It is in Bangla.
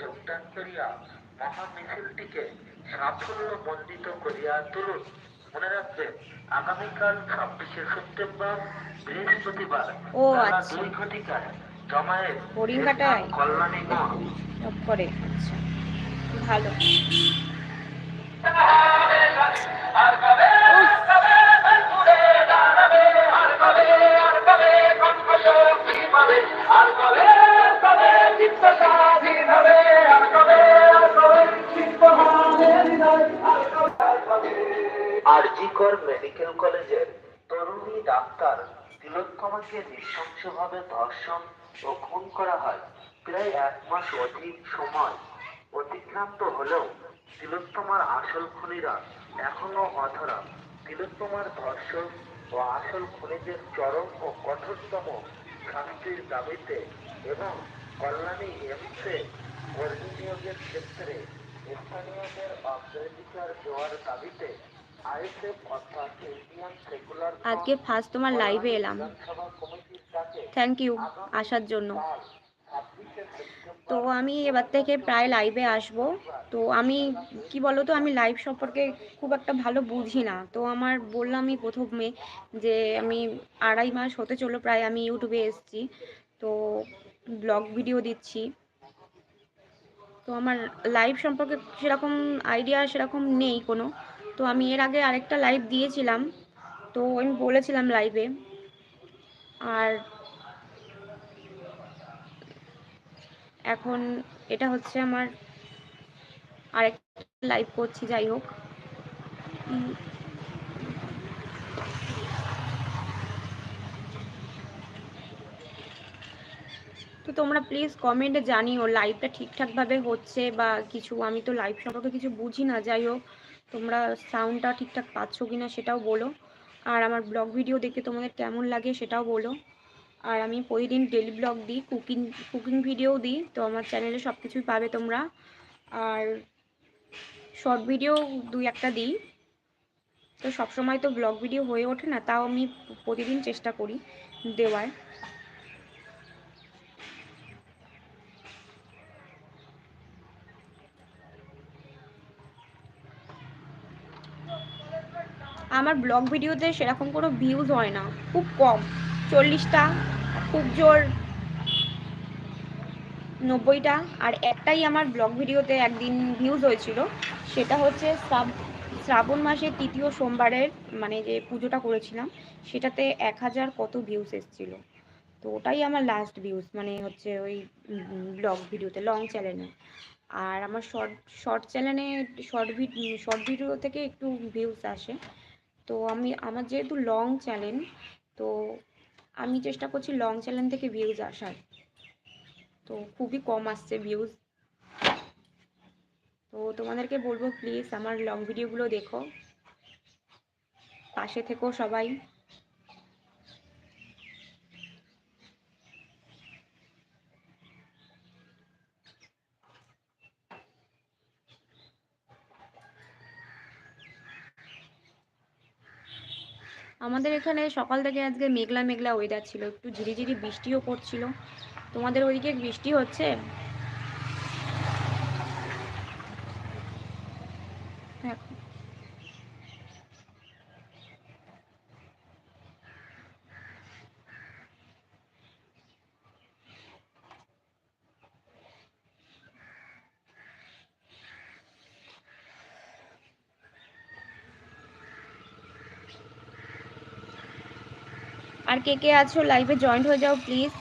যোগদান করিয়া মহামিছিলটিকে সাফল্যমণ্ডিত করিয়া তুলুন। মনে রাখবেন, আগামীকাল 26শে সেপ্টেম্বর বৃহস্পতিবার বেলা 2 ঘটিকায় জমায়েত কল্যাণী মোড় করে। আচ্ছা, ভালো। আরজিকর মেডিকেল কলেজের তরুণী ডাক্তার তিলোত্তমাকে নৃশংসভাবে ধর্ষণ ও খুন করা হয়। প্রায় 1 মাস অধিক সময় অতিক্রান্ত হলেও তিলোত্তমার আসল খুনিরা এখনো অধরা। তিলোত্তমার ধর্ষক ও আসল খুনিদের চরম ও কঠোরতম শাস্তির দাবিতে এবং কল্যাণী এমসে কর্মী নিয়োগের ক্ষেত্রে স্থানীয়দের অগ্রাধিকার দেওয়ার দাবিতে আজকে ফার্স্ট তোমার লাইভে এলাম, থ্যাংক ইউ আসার জন্য। তো আমি এবার থেকে প্রায় লাইভে আসব। তো আমি কি বলো তো, আমি লাইভ সম্পর্কে খুব একটা ভালো বুঝি না। তো আমার বললামই প্রথমে যে আমি 2.5 মাস হতে চলো প্রায় আমি ইউটিউবে এসেছি, তো ব্লগ ভিডিও দিচ্ছি। তো আমার লাইভ সম্পর্কে সেরকম আইডিয়া সেরকম নেই কোনো। তো আমি এর আগে আরেকটা লাইভ দিয়েছিলাম, তো আমি বলেছিলাম লাইভে। আর এখন এটা হচ্ছে আমার আরেকটা লাইভ করছি, যাই হোক। তো তোমরা প্লিজ কমেন্টে জানিও লাইভটা ঠিকঠাকভাবে হচ্ছে বা কিছু। আমি তো লাইভ সম্পর্কে কিছু বুঝি না, যাই হোক তোমরা সাউন্ডটা ঠিকঠাক পাচ্ছ কিনা সেটাও বলো। আর আমার ব্লগ ভিডিও দেখে তোমাদের কেমন লাগে সেটাও বলো। আর আমি প্রতিদিন ডেলি ব্লগ দিই, কুকিং ভিডিও দিই, তো আমার চ্যানেলে সব কিছুই পাবে তোমরা। আর শর্ট ভিডিও 2-1টা দিই। তো সবসময় তো ব্লগ ভিডিও হয়ে ওঠে না, তাও আমি প্রতিদিন চেষ্টা করি দেওয়ার। আমার ব্লগ ভিডিওতে সেরকম কোনো ভিউজ হয় না, খুব কম, 40টা, খুব জোর 90টা। আর একটাই আমার ব্লগ ভিডিওতে একদিন ভিউজ হয়েছিল, সেটা হচ্ছে শ্রাবণ মাসের 3য় সোমবারের মানে যে পুজোটা করেছিলাম, সেটাতে 1000 কত ভিউজ এসেছিল। তো ওটাই আমার লাস্ট ভিউজ, মানে হচ্ছে ওই ব্লগ ভিডিওতে, লং চ্যানেলে। আর আমার শর্ট চ্যানেলে শর্ট ভিডিও থেকে একটু ভিউজ আসে। তো আমার যেহেতু লং চ্যানেল, তো আমি চেষ্টা করছি লং চ্যানেল থেকে ভিউজ আসার। তো খুবই কম আসছে ভিউজ। তো তোমাদেরকে বলবো প্লিজ আমার লং ভিডিওগুলো দেখো, পাশে থেকো সবাই। আমাদের এখানে সকাল থেকে আজকে মেঘলা মেঘলা ওয়েদার ছিল, একটু ঝিরিঝিরি বৃষ্টিও পড়ছিল। তোমাদের ওইদিকে বৃষ্টি হচ্ছে? আর কে কে আছো লাইভে জয়েন্ট হয়ে যাও প্লিজ।